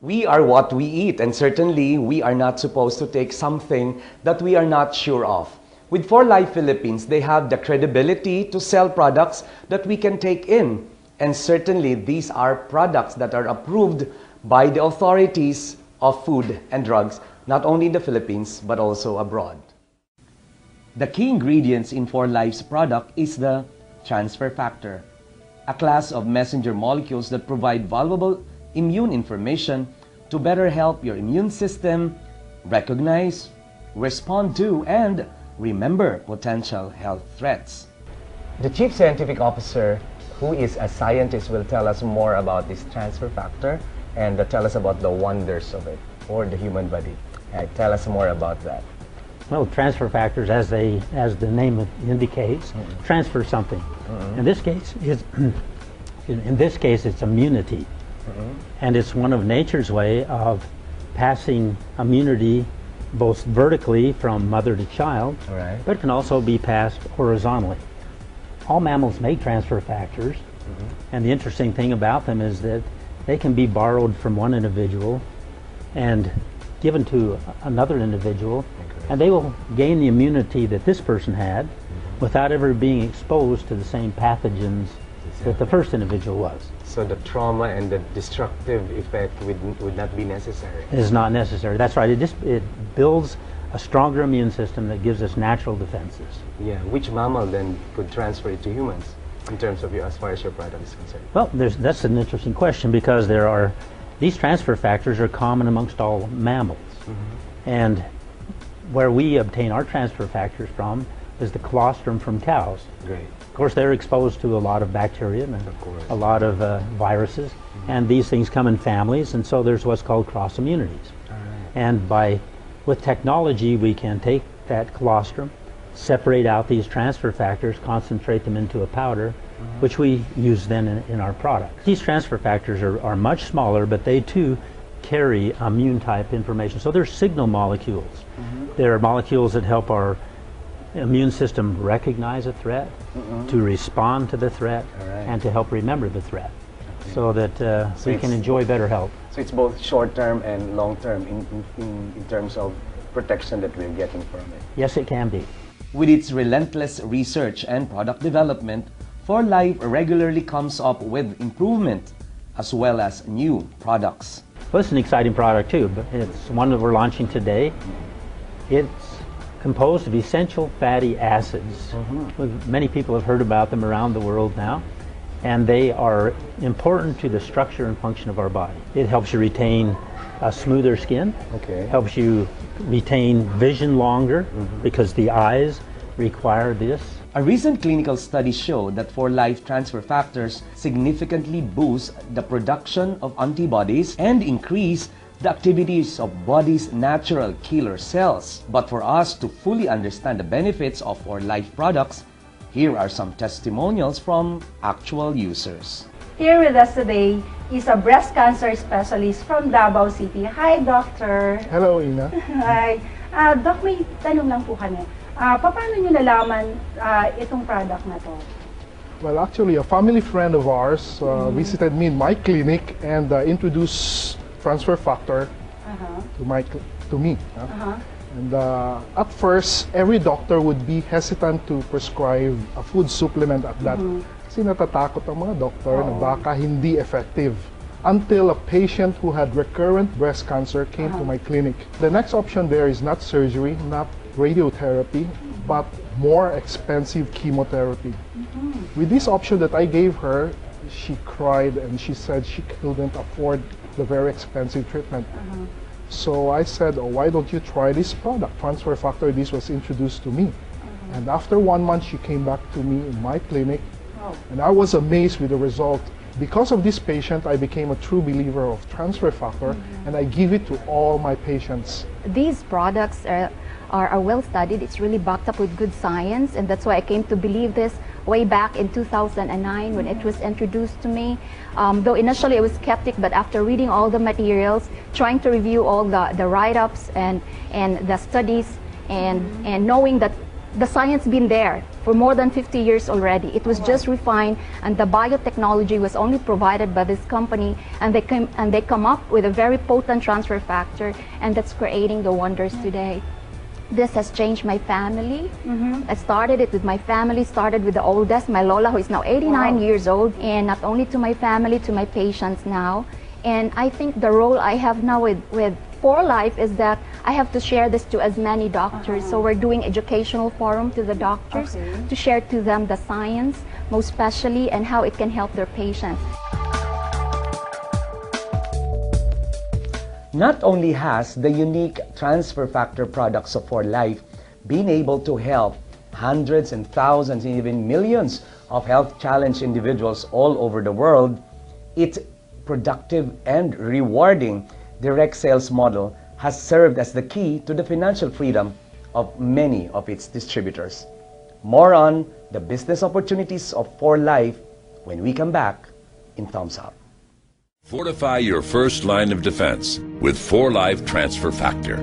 We are what we eat, and certainly we are not supposed to take something that we are not sure of. With 4Life Philippines, they have the credibility to sell products that we can take in. And certainly these are products that are approved by the authorities of food and drugs, not only in the Philippines, but also abroad. The key ingredients in 4Life's product is the transfer factor, a class of messenger molecules that provide valuable immune information to better help your immune system recognize, respond to, and remember potential health threats. The Chief Scientific Officer, who is a scientist, will tell us more about this transfer factor and tell us about the wonders of it for the human body. Tell us more about that. Well, transfer factors, as the name indicates, transfer something. In this case, it's immunity. And it's one of nature's way of passing immunity both vertically from mother to child, but it can also be passed horizontally. All mammals make transfer factors, and the interesting thing about them is that they can be borrowed from one individual and given to another individual, and they will gain the immunity that this person had without ever being exposed to the same pathogens that the first individual was. So the trauma and the destructive effect would not be necessary. It is not necessary. That's right. It builds a stronger immune system that gives us natural defenses. Yeah. Which mammal then could transfer it to humans in terms of as far as your product is concerned? Well, that's an interesting question because these transfer factors are common amongst all mammals. And where we obtain our transfer factors from is the colostrum from cows. Great. Of course, they're exposed to a lot of bacteria and a lot of viruses, and these things come in families, and so there's what's called cross immunities. And with technology, we can take that colostrum, separate out these transfer factors, concentrate them into a powder, which we use then in our products. These transfer factors are much smaller, but they too carry immune type information. So they're signal molecules. They're molecules that help our immune system recognize a threat, to respond to the threat, and to help remember the threat, so that we can enjoy better health. So it's both short-term and long-term in terms of protection that we're getting from it. Yes, it can be. With its relentless research and product development, 4Life regularly comes up with improvement as well as new products. Well, it's an exciting product too, but it's one that we're launching today. It's composed of essential fatty acids. Many people have heard about them around the world now, and they are important to the structure and function of our body. It helps you retain a smoother skin, helps you retain vision longer because the eyes require this. A recent clinical study showed that 4Life transfer factors significantly boost the production of antibodies and increase the activities of body's natural killer cells. But for us to fully understand the benefits of 4Life products, here are some testimonials from actual users. Here with us today is a breast cancer specialist from Davao City. Hi, Doctor. Hello, Ina. Hi. Doc, may tanong lang po kami. Paano nyo nalaman itong product na to? Well, actually, a family friend of ours visited me in my clinic and introduced transfer factor to me. And at first, every doctor would be hesitant to prescribe a food supplement at that. Kasi natatakot ang mga doktor na baka hindi effective. Until a patient who had recurrent breast cancer came to my clinic. The next option there is not surgery, not radiotherapy, but more expensive chemotherapy. With this option that I gave her, she cried and she said she couldn't afford the very expensive treatment. So I said, oh, why don't you try this product, transfer factor? This was introduced to me. And after 1 month, she came back to me in my clinic, and I was amazed with the result. Because of this patient, I became a true believer of transfer factor, and I give it to all my patients. These products are well studied. It's really backed up with good science, and that's why I came to believe this way back in 2009 when it was introduced to me. Though initially I was skeptic, but after reading all the materials, trying to review all the write-ups and the studies, and knowing that the science been there for more than 50 years already. It was just refined, and the biotechnology was only provided by this company, and they come up with a very potent transfer factor, and that's creating the wonders today. This has changed my family. I started it with my family, started with the oldest, my Lola, who is now 89 years old, and not only to my family, to my patients now. And I think the role I have now with For Life is that I have to share this to as many doctors. So we're doing educational forum to the doctors to share to them the science, most especially, and how it can help their patients. Not only has the unique transfer factor products of For Life been able to help hundreds and thousands and even millions of health-challenged individuals all over the world, its productive and rewarding direct sales model has served as the key to the financial freedom of many of its distributors. More on the business opportunities of For Life when we come back in Thumbs Up. Fortify your first line of defense with For Life Transfer Factor.